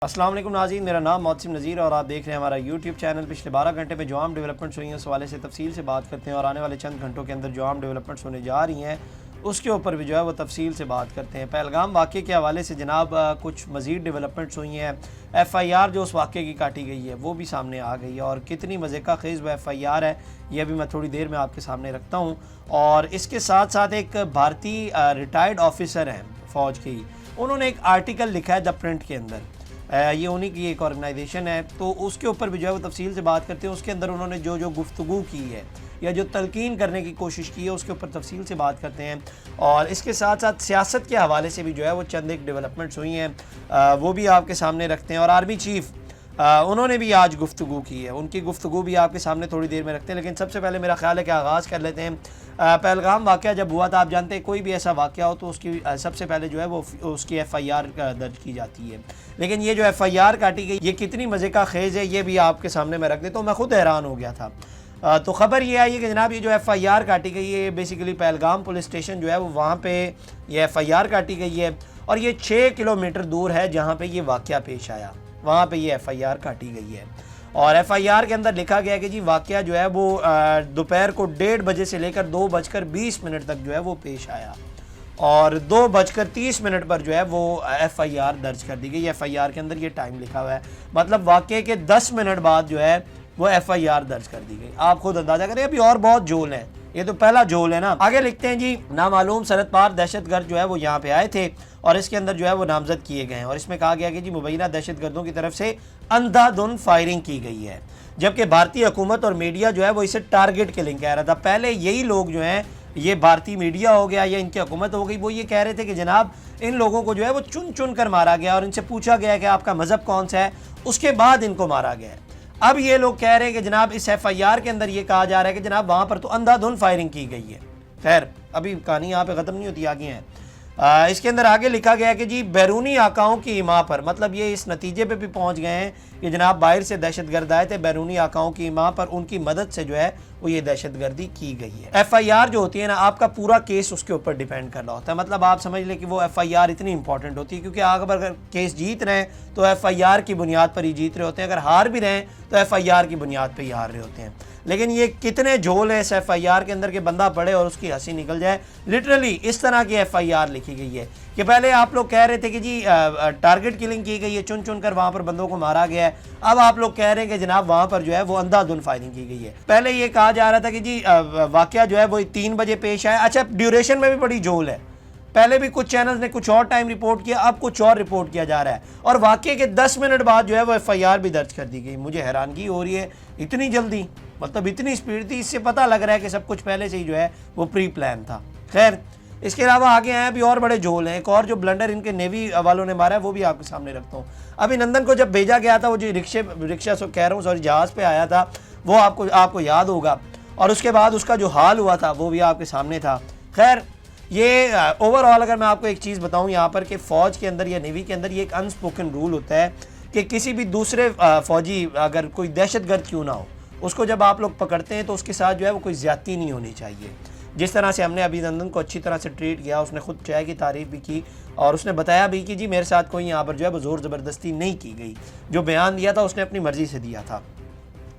अस्सलाम वालेकुम नाज़रीन, मेरा नाम मोहसिन नज़ीर और आप देख रहे हैं हमारा यूट्यूब चैनल। पिछले 12 घंटे में जो आम डेवलपमेंट्स हुई हैं उस हवाले से तफसील से बात करते हैं और आने वाले चंद घंटों के अंदर जो आम डेवलपमेंट्स होने जा रही हैं उसके ऊपर भी जो है वो तफसील से बात करते हैं। पहलगाम वाक़े के हवाले से जनाब कुछ मज़ीद डेवलपमेंट्स हुई हैं। FIR जो उस वाक़े की काटी गई है वो भी सामने आ गई है और कितनी मज़े का ख़ेज़ वो FIR है ये भी मैं थोड़ी देर में आपके सामने रखता हूँ। और इसके साथ साथ एक भारतीय रिटायर्ड ऑफिसर हैं फ़ौज की, उन्होंने एक आर्टिकल लिखा है द प्रिंट के अंदर, ये उन्हीं की एक ऑर्गेनाइजेशन है, तो उसके ऊपर भी जो है वो तफसील से बात करते हैं। उसके अंदर उन्होंने जो गुफ्तगू की है या जो तलकीन करने की कोशिश की है उसके ऊपर तफसील से बात करते हैं। और इसके साथ साथ सियासत के हवाले से भी जो है वो चंद एक डेवलपमेंट्स हुई हैं, वो भी आपके सामने रखते हैं। और आर्मी चीफ़ उन्होंने भी आज गुफ्तगू की है, उनकी गुफ्तगू भी आपके सामने थोड़ी देर में रखते हैं। लेकिन सबसे पहले मेरा ख्याल है कि आगाज़ कर लेते हैं। पहलगाम वाक़या जब हुआ था, आप जानते हैं कोई भी ऐसा वाक़या हो तो उसकी सबसे पहले जो है वो उसकी FIR दर्ज की जाती है। लेकिन ये जो FIR काटी गई ये कितनी मज़े का ख़ेज़ है ये भी आपके सामने मैं रख देता हूँ। मैं ख़ुद हैरान हो गया था। तो ख़बर ये आई है कि जनाब ये जो FIR काटी गई है बेसिकली पहलगाम पुलिस स्टेशन जो है वो वहाँ पे ये FIR काटी गई है और ये 6 किलोमीटर दूर है जहाँ पे ये वाक़या पेश आया, वहाँ पे ये FIR काटी गई है। और FIR के अंदर लिखा गया है कि जी वाक़या जो है वो दोपहर को 1:30 बजे से लेकर 2:20 तक जो है वो पेश आया और 2:30 पर जो है वो FIR दर्ज कर दी गई। FIR के अंदर ये टाइम लिखा हुआ है, मतलब वाक़े के 10 मिनट बाद जो है वो FIR दर्ज कर दी गई। आप खुद अंदाज़ा करें, अभी और बहुत झोल है, ये तो पहला झोल है ना। आगे लिखते हैं जी नामालूम सरहद पार दहशतगर्द जो है वो यहाँ पे आए थे और इसके अंदर जो है वो नामजद किए गए हैं। और इसमें कहा गया कि जी मुबैना दहशतगर्दों की तरफ से अंधाधुंध फायरिंग की गई है, जबकि भारतीय हुकूमत और मीडिया जो है वो इसे टारगेट किलिंग कह रहा था। पहले यही लोग जो हैं, ये भारतीय मीडिया हो गया या इनकी हुकूमत हो गई, वो ये कह रहे थे कि जनाब इन लोगों को जो है वो चुन चुन कर मारा गया और इनसे पूछा गया कि आपका मज़हब कौन सा है, उसके बाद इनको मारा गया है। अब ये लोग कह रहे हैं कि जनाब इस FIR के अंदर ये कहा जा रहा है कि जनाब वहाँ पर तो अंधाधुंध फायरिंग की गई है। खैर अभी कहानी यहाँ पे ख़त्म नहीं होती, आगे हैं। इसके अंदर आगे लिखा गया कि जी बैरूनी आकाओं की इमा पर, मतलब ये इस नतीजे पे भी पहुँच गए हैं कि जनाब बाहर से दहशतगर्द आए थे, बैरूनी आकाओं की इमा पर उनकी मदद से जो है वो ये दहशतगर्दी की गई है। FIR जो होती है ना, आपका पूरा केस उसके ऊपर डिपेंड कर रहा होता है, मतलब आप समझ लें कि वो FIR इतनी इंपॉर्टेंट होती है क्योंकि आप अगर केस जीत रहे हैं तो FIR की बुनियाद पर ही जीत रहे होते हैं, अगर हार भी रहे हैं तो FIR की बुनियाद पर ही हार रहे होते हैं। लेकिन ये कितने झोल है इस FIR के अंदर के बंदा पढ़े और उसकी हंसी निकल जाए। लिटरली इस तरह की FIR लिखी गई है कि पहले आप लोग कह रहे थे कि जी टारगेट किलिंग की गई है, चुन चुन कर वहाँ पर बंदों को मारा गया है। अब आप लोग कह रहे हैं कि जनाब वहाँ पर जो है वो अंधाधुंध फायरिंग की गई है। पहले ये कहा जा रहा था कि जी वाक़या जो है वो 3 बजे पेश आया। अच्छा, ड्यूरेशन में भी बड़ी झोल है, पहले भी कुछ चैनल्स ने कुछ और टाइम रिपोर्ट किया, अब कुछ और रिपोर्ट किया जा रहा है और वाक़े के 10 मिनट बाद जो है वो FIR भी दर्ज कर दी गई। मुझे हैरानगी हो रही है, इतनी जल्दी, मतलब इतनी स्पीड थी, इससे पता लग रहा है कि सब कुछ पहले से ही जो है वो प्री प्लान था। खैर इसके अलावा आगे आए अभी और बड़े झोल हैं। एक और जो ब्लंडर इनके नेवी वालों ने मारा है वो भी आपके सामने रखता हूँ। अभी नंदन को जब भेजा गया था, वो जो रिक्शा कह रहा हूँ सॉरी जहाज़ पे आया था, वो आपको याद होगा, और उसके बाद उसका जो हाल हुआ था वो भी आपके सामने था। खैर ये ओवरऑल अगर मैं आपको एक चीज़ बताऊं यहाँ पर कि फ़ौज के अंदर या नेवी के अंदर ये एक अनस्पोकन रूल होता है कि किसी भी दूसरे फ़ौजी अगर कोई दहशतगर्द क्यों ना हो, उसको जब आप लोग पकड़ते हैं तो उसके साथ जो है वो कोई ज़्यादती नहीं होनी चाहिए। जिस तरह से हमने अभिनंदन को अच्छी तरह से ट्रीट किया, उसने खुद चाय की तारीफ़ भी की और उसने बताया भी कि जी मेरे साथ कोई यहाँ पर जो है वो ज़ोर ज़बरदस्ती नहीं की गई, जो बयान दिया था उसने अपनी मर्ज़ी से दिया था,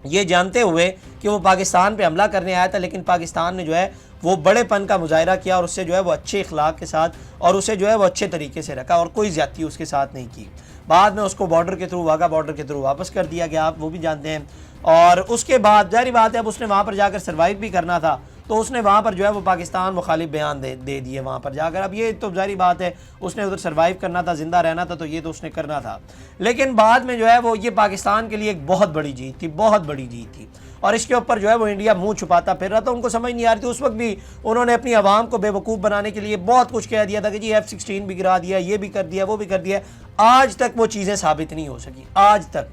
ये जानते हुए कि वो पाकिस्तान पे हमला करने आया था। लेकिन पाकिस्तान ने जो है वो बड़ेपन का मुजाहिरा किया और उससे जो है वो अच्छे इखलाक के साथ और उसे जो है वो अच्छे तरीके से रखा और कोई ज़्यादती उसके साथ नहीं की। बाद में उसको बॉर्डर के थ्रू, वाघा बॉर्डर के थ्रू वापस कर दिया गया, आप वो भी जानते हैं। और उसके बाद जारी बात है अब उसने वहाँ पर जाकर सर्वाइव भी करना था, तो उसने वहाँ पर जो है वो पाकिस्तान मुखालिफ बयान दे दिए वहाँ पर जाकर। अब ये तो जारी बात है उसने उधर सर्वाइव करना था, ज़िंदा रहना था, तो ये तो उसने करना था। लेकिन बाद में जो है वो ये पाकिस्तान के लिए एक बहुत बड़ी जीत थी, बहुत बड़ी जीत थी और इसके ऊपर जो है वो इंडिया मुंह छुपाता फिर रहा था। उनको समझ नहीं आ रही थी उस वक्त भी, उन्होंने अपनी आवाम को बेवकूफ़ बनाने के लिए बहुत कुछ कह दिया था कि जी F-16 भी गिरा दिया, ये भी कर दिया, वो भी कर दिया। आज तक वो चीज़ें साबित नहीं हो सकी, आज तक।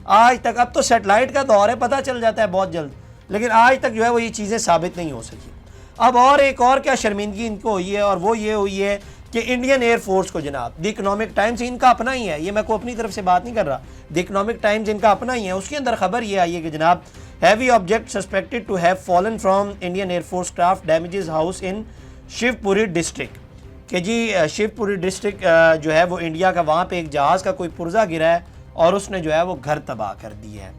अब तो सेटेलाइट का दौर है, पता चल जाता है बहुत जल्द, लेकिन आज तक जो है वो ये चीज़ें साबित नहीं हो सकी। अब और एक और क्या शर्मिंदगी इनको हुई है, और वो ये हुई है कि इंडियन एयर फोर्स को जनाब द इकोनॉमिक टाइम्स इनका अपना ही है, ये मैं को अपनी तरफ से बात नहीं कर रहा, द इकोनॉमिक टाइम्स इनका अपना ही है, उसके अंदर खबर ये आई है कि जनाब heavy object suspected to have fallen from Indian air force craft damages house in Shivpuri district कि जी शिवपुरी डिस्ट्रिक्ट जो है वो इंडिया का, वहाँ पे एक जहाज़ का कोई पुर्जा गिरा है اور اس نے جو ہے وہ گھر تباہ کر دی ہے۔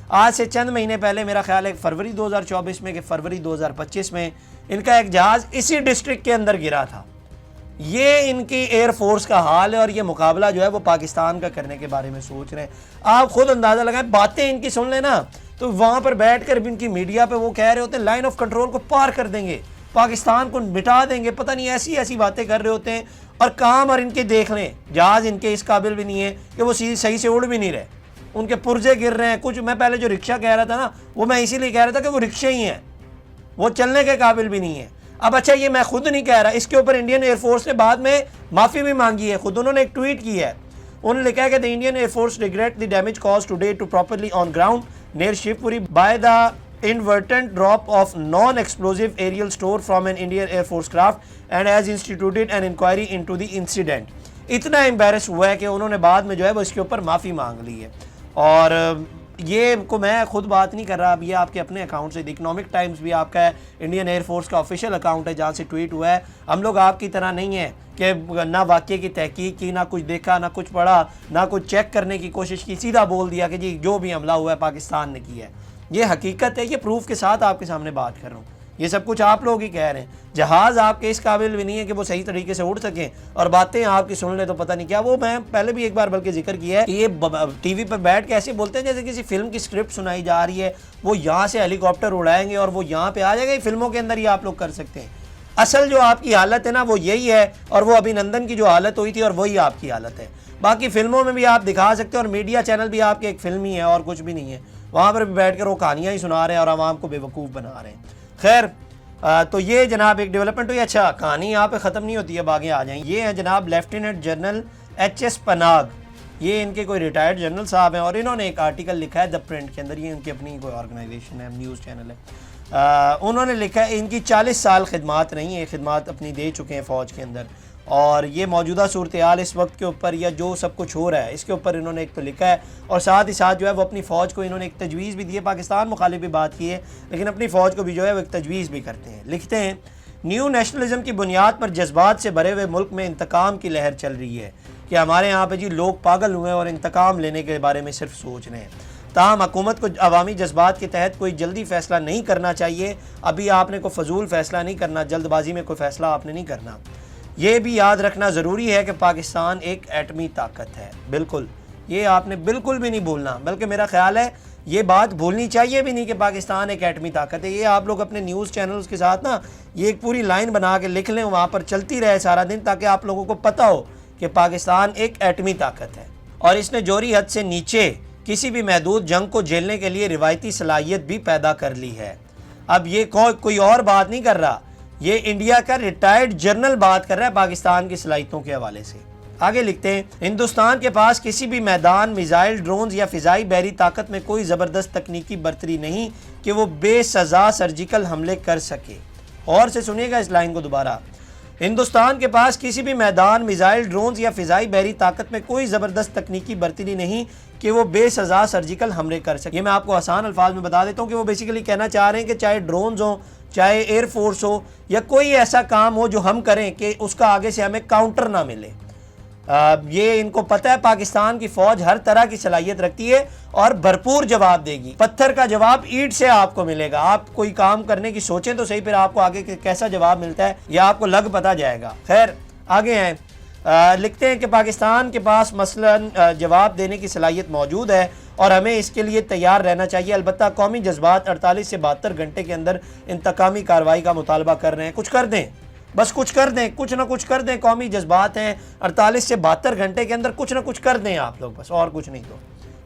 آج سے چند مہینے پہلے میرا خیال ہے فروری 2024 میں کہ فروری 2025 میں ان کا ایک جہاز اسی ڈسٹرکٹ کے اندر گرا تھا۔ یہ ان کی ایئر فورس کا حال ہے، اور یہ مقابلہ جو ہے وہ پاکستان کا کرنے کے بارے میں سوچ رہے ہیں۔ آپ خود اندازہ لگائیں، باتیں ان کی سن لیں نا تو وہاں پر بیٹھ کر بھی ان کی میڈیا پہ وہ کہہ رہے ہوتے ہیں لائن آف کنٹرول کو پار کر دیں گے، پاکستان کو مٹا دیں گے، پتہ نہیں ایسی باتیں کر رہے ہوتے ہیں، اور کام اور ان کے دیکھ لیں، جہاز ان کے اس قابل بھی نہیں ہے کہ وہ صحیح سے اڑ بھی نہیں رہے، ان کے پرزے گر رہے ہیں کچھ۔ میں پہلے جو رکشہ کہہ رہا تھا نا، وہ میں اسی لیے کہہ رہا تھا کہ وہ رکشے ہی ہیں، وہ چلنے کے قابل بھی نہیں ہیں۔ اب اچھا، یہ میں خود نہیں کہہ رہا، اس کے اوپر انڈین ایئر فورس نے بعد میں معافی بھی مانگی ہے، خود انہوں نے ایک ٹویٹ کی ہے، انہوں نے لکھا ہے کہ the Indian Air Force regret the damage caused today to properly on ground near Shivpuri by the inadvertent drop of non-explosive aerial store from an Indian Air Force craft and has instituted an inquiry into the incident۔ اتنا embarrass ہوا ہے کہ انہوں نے بعد میں جو ہے وہ اس کے اوپر معافی مانگ لی ہے، اور یہ کو میں خود بات نہیں کر رہا، اب یہ آپ کے اپنے اکاؤنٹ سے، اکنامک ٹائمز بھی آپ کا ہے، انڈین ایئر فورس کا آفیشیل اکاؤنٹ ہے جہاں سے ٹویٹ ہوا ہے۔ ہم لوگ آپ کی طرح نہیں ہیں کہ نہ واقعے کی تحقیق کی، نہ کچھ دیکھا، نہ کچھ پڑھا، نہ کچھ چیک کرنے کی کوشش کی، سیدھا بول دیا کہ جی جو بھی حملہ ہوا ہے پاکستان نے کیا ہے۔ یہ حقیقت ہے، یہ پروف کے ساتھ آپ کے سامنے بات کر رہا ہوں، یہ سب کچھ آپ لوگ ہی کہہ رہے ہیں۔ جہاز آپ کے اس قابل بھی نہیں ہے کہ وہ صحیح طریقے سے اڑ سکیں، اور باتیں آپ کی سن لیں تو پتہ نہیں کیا۔ وہ میں پہلے بھی ایک بار بلکہ ذکر کیا ہے کہ یہ ٹی وی پہ بیٹھ کے ایسے بولتے ہیں جیسے کسی فلم کی سکرپٹ سنائی جا رہی ہے، وہ یہاں سے ہیلی کاپٹر اڑائیں گے اور وہ یہاں پہ آ جائے گا۔ یہ فلموں کے اندر ہی آپ لوگ کر سکتے ہیں، اصل جو آپ کی حالت ہے نا وہ یہی ہے، اور وہ ابھی نندن کی جو حالت ہوئی تھی اور وہی آپ کی حالت ہے۔ باقی فلموں میں بھی آپ دکھا سکتے ہیں، اور میڈیا چینل بھی آپ کے ایک فلم ہی ہے اور کچھ بھی نہیں ہے، وہاں پر بھی بیٹھ کر وہ کہانیاں ہی سنا رہے ہیں اور عوام کو بے وقوف بنا رہے ہیں۔ خیر، تو یہ جناب ایک ڈیولپمنٹ ہوئی۔ اچھا، کہانی یہاں پہ ختم نہیں ہوتی ہے، اب آگے آ جائیں۔ یہ ہیں جناب lieutenant general H S Panag, یہ ان کے کوئی ریٹائرڈ جنرل صاحب ہیں، اور انہوں نے ایک آرٹیکل لکھا ہے دا پرنٹ کے اندر، یہ ان کی اپنی کوئی آرگنائزیشن ہے، نیوز چینل ہے۔ انہوں نے لکھا ہے ان کی 40 سال خدمات رہی ہیں، خدمات اپنی دے چکے ہیں فوج کے اندر، اور یہ موجودہ صورتحال اس وقت کے اوپر یا جو سب کچھ ہو رہا ہے اس کے اوپر انہوں نے ایک تو لکھا ہے، اور ساتھ ہی ساتھ جو ہے وہ اپنی فوج کو انہوں نے ایک تجویز بھی دی ہے۔ پاکستان مخالف بھی بات کی ہے، لیکن اپنی فوج کو بھی جو ہے وہ ایک تجویز بھی کرتے ہیں۔ لکھتے ہیں نیو نیشنلزم کی بنیاد پر جذبات سے بھرے ہوئے ملک میں انتقام کی لہر چل رہی ہے کہ ہمارے یہاں پہ جی لوگ پاگل ہوئے اور انتقام لینے کے بارے میں صرف سوچ رہے ہیں۔ تاہم حکومت کو عوامی جذبات کے تحت کوئی جلدی فیصلہ نہیں کرنا چاہیے، ابھی آپ نے کوئی فضول فیصلہ نہیں کرنا، جلد بازی میں کوئی فیصلہ آپ نے نہیں کرنا۔ یہ بھی یاد رکھنا ضروری ہے کہ پاکستان ایک ایٹمی طاقت ہے۔ بالکل، یہ آپ نے بالکل بھی نہیں بھولنا، بلکہ میرا خیال ہے یہ بات بھولنی چاہیے بھی نہیں کہ پاکستان ایک ایٹمی طاقت ہے۔ یہ آپ لوگ اپنے نیوز چینلز کے ساتھ نا یہ ایک پوری لائن بنا کے لکھ لیں، وہاں پر چلتی رہے سارا دن، تاکہ آپ لوگوں کو پتہ ہو کہ پاکستان ایک ایٹمی طاقت ہے، اور اس نے جوہری حد سے نیچے کسی بھی محدود جنگ کو جھیلنے کے لیے روایتی صلاحیت بھی پیدا کر لی ہے۔ اب یہ کوئی اور بات نہیں کر رہا، یہ انڈیا کا ریٹائرڈ جنرل بات کر رہا ہے پاکستان کی صلاحیتوں کے حوالے سے۔ آگے لکھتے ہیں ہندوستان کے پاس کسی بھی میدان، میزائل، ڈرونز یا فضائی بحری طاقت میں کوئی زبردست تکنیکی برتری نہیں کہ وہ بے سزا سرجیکل حملے کر سکے۔ اور سے سنیے گا اس لائن کو دوبارہ، ہندوستان کے پاس کسی بھی میدان، میزائل، ڈرونز یا فضائی بحری طاقت میں کوئی زبردست تکنیکی برتری نہیں کہ وہ بے سزا سرجیکل حملے کر سکے۔ یہ میں آپ کو آسان الفاظ میں بتا دیتا ہوں کہ وہ بیسیکلی کہنا چاہ رہے ہیں کہ چاہے ڈرونز ہوں، چاہے ایئر فورس ہو، یا کوئی ایسا کام ہو جو ہم کریں کہ اس کا آگے سے ہمیں کاؤنٹر نہ ملے۔ یہ ان کو پتہ ہے پاکستان کی فوج ہر طرح کی صلاحیت رکھتی ہے اور بھرپور جواب دے گی۔ پتھر کا جواب اینٹ سے آپ کو ملے گا۔ آپ کوئی کام کرنے کی سوچیں تو صحیح، پھر آپ کو آگے کیسا جواب ملتا ہے یہ آپ کو لگ پتہ جائے گا۔ خیر، آگے ہیں، لکھتے ہیں کہ پاکستان کے پاس مثلاً جواب دینے کی صلاحیت موجود ہے اور ہمیں اس کے لیے تیار رہنا چاہیے۔ البتہ قومی جذبات 48 سے 72 گھنٹے کے اندر انتقامی کارروائی کا مطالبہ کر رہے ہیں۔ کچھ کر دیں، بس کچھ کر دیں، کچھ نہ کچھ کر دیں۔ قومی جذبات ہیں، 48 سے 72 گھنٹے کے اندر کچھ نہ کچھ کر دیں آپ لوگ، بس اور کچھ نہیں تو۔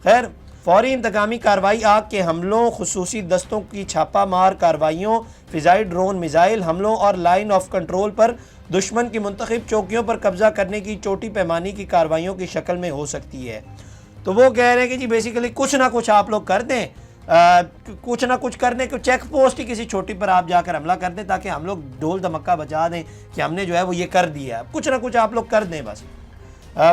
خیر، فوری انتقامی کارروائی، آگ کے حملوں، خصوصی دستوں کی چھاپہ مار کارروائیوں، فضائی ڈرون میزائل حملوں اور لائن آف کنٹرول پر دشمن کی منتخب چوکیوں پر قبضہ کرنے کی چھوٹی پیمانے کی کارروائیوں کی شکل میں ہو سکتی ہے۔ تو وہ کہہ رہے ہیں کہ جی بیسیکلی کچھ نہ کچھ آپ لوگ کر دیں، کچھ نہ کچھ کرنے کو چیک پوسٹ ہی کسی چھوٹی پر آپ جا کر حملہ کر دیں تاکہ ہم لوگ ڈھول دھمکہ بچا دیں کہ ہم نے جو ہے وہ یہ کر دیا ہے۔ کچھ نہ کچھ آپ لوگ کر دیں بس۔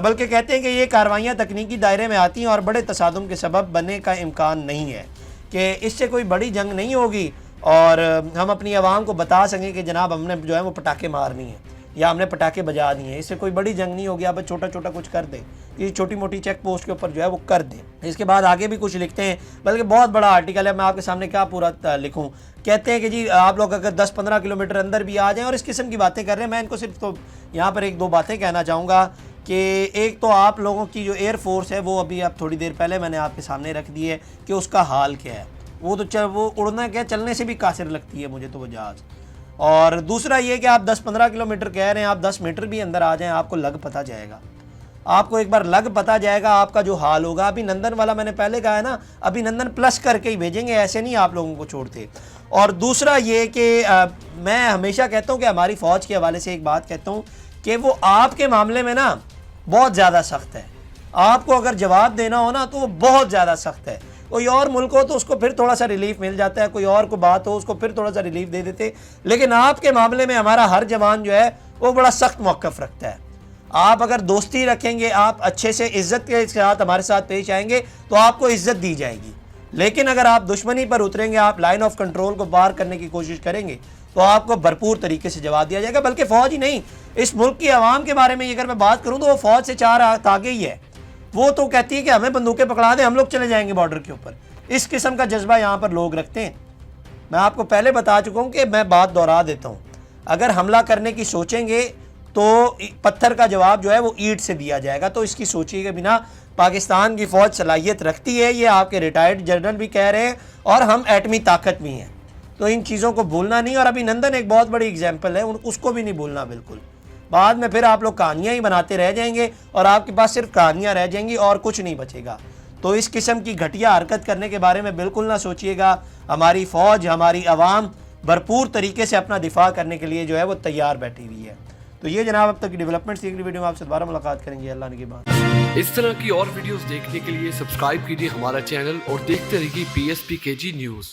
بلکہ کہتے ہیں کہ یہ کارروائیاں تکنیکی دائرے میں آتی ہیں اور بڑے تصادم کے سبب بننے کا امکان نہیں ہے، کہ اس سے کوئی بڑی جنگ نہیں ہوگی اور ہم اپنی عوام کو بتا سکیں کہ جناب ہم نے جو ہے وہ پٹاخے مارنی ہے۔ या हमने पटाखे बजा दिए, इससे कोई बड़ी जंग नहीं होगी, आप छोटा छोटा कुछ कर दें, ये छोटी मोटी चेक पोस्ट के ऊपर जो है वो कर दें। इसके बाद आगे भी कुछ लिखते हैं, बल्कि बहुत बड़ा आर्टिकल है, मैं आपके सामने क्या पूरा लिखूं। कहते हैं कि जी आप लोग अगर 10-15 किलोमीटर अंदर भी आ जाएं, और इस किस्म की बातें कर रहे हैं। मैं इनको सिर्फ तो यहाँ पर 1-2 बातें कहना चाहूँगा कि एक तो आप लोगों की जो एयर फोर्स है वो अभी आप थोड़ी देर पहले मैंने आपके सामने रख दी है कि उसका हाल क्या है। वो उड़ना क्या, चलने से भी कासिर लगती है मुझे तो वो जहाज़। और दूसरा ये कि आप 10-15 किलोमीटर कह रहे हैं, आप 10 मीटर भी अंदर आ जाएं, आपको लग पता जाएगा, आपको एक बार लग पता जाएगा आपका जो हाल होगा। अभिनंदन वाला मैंने पहले कहा है ना, अभिनंदन प्लस करके ही भेजेंगे, ऐसे नहीं आप लोगों को छोड़ते। और दूसरा ये कि मैं हमेशा कहता हूँ कि हमारी फ़ौज के हवाले से एक बात कहता हूँ कि वो आपके मामले में ना बहुत ज़्यादा सख्त है। आपको अगर जवाब देना हो ना तो वो बहुत ज़्यादा सख्त है। कोई और मुल्क हो तो उसको फिर थोड़ा सा रिलीफ मिल जाता है, कोई और को बात हो उसको फिर थोड़ा सा रिलीफ दे देते, लेकिन आपके मामले में हमारा हर जवान जो है वो बड़ा सख्त मौक़िफ़ रखता है। आप अगर दोस्ती रखेंगे, आप अच्छे से इज़्ज़त के साथ हमारे साथ पेश आएंगे तो आपको इज़्ज़त दी जाएगी, लेकिन अगर आप दुश्मनी पर उतरेंगे, आप लाइन ऑफ कंट्रोल को पार करने की कोशिश करेंगे तो आपको भरपूर तरीके से जवाब दिया जाएगा। बल्कि फ़ौज ही नहीं, इस मुल्क की आवाम के बारे में अगर मैं बात करूँ तो वो फ़ौज से 4 हाथ आगे ही है। वो तो कहती है कि हमें बंदूकें पकड़ा दें, हम लोग चले जाएंगे बॉर्डर के ऊपर। इस किस्म का जज्बा यहाँ पर लोग रखते हैं। मैं आपको पहले बता चुका हूँ कि मैं बात दोहरा देता हूँ, अगर हमला करने की सोचेंगे तो पत्थर का जवाब जो है वो ईंट से दिया जाएगा। तो इसकी सोचिए के बिना पाकिस्तान की फ़ौज सलाहियत रखती है, ये आपके रिटायर्ड जनरल भी कह रहे हैं, और हम एटमी ताकत भी हैं, तो इन चीज़ों को भूलना नहीं। और अभिनंदन एक बहुत बड़ी एग्जाम्पल है, उसको भी नहीं भूलना बिल्कुल। बाद में फिर आप लोग कहानियाँ ही बनाते रह जाएंगे और आपके पास सिर्फ कहानियाँ रह जाएंगी और कुछ नहीं बचेगा। तो इस किस्म की घटिया हरकत करने के बारे में बिल्कुल ना सोचिएगा। हमारी फ़ौज, हमारी आवाम भरपूर तरीके से अपना दिफा करने के लिए जो है वो तैयार बैठी हुई है। तो ये जनाब अब तक की डेवलपमेंट्स, अगली वीडियो में आपसे दोबारा मुलाकात करेंगे, अल्लाह ने की बात। इस तरह की और वीडियोस देखने के लिए सब्सक्राइब कीजिए हमारा चैनल और देखते रहिए PSPKG न्यूज़।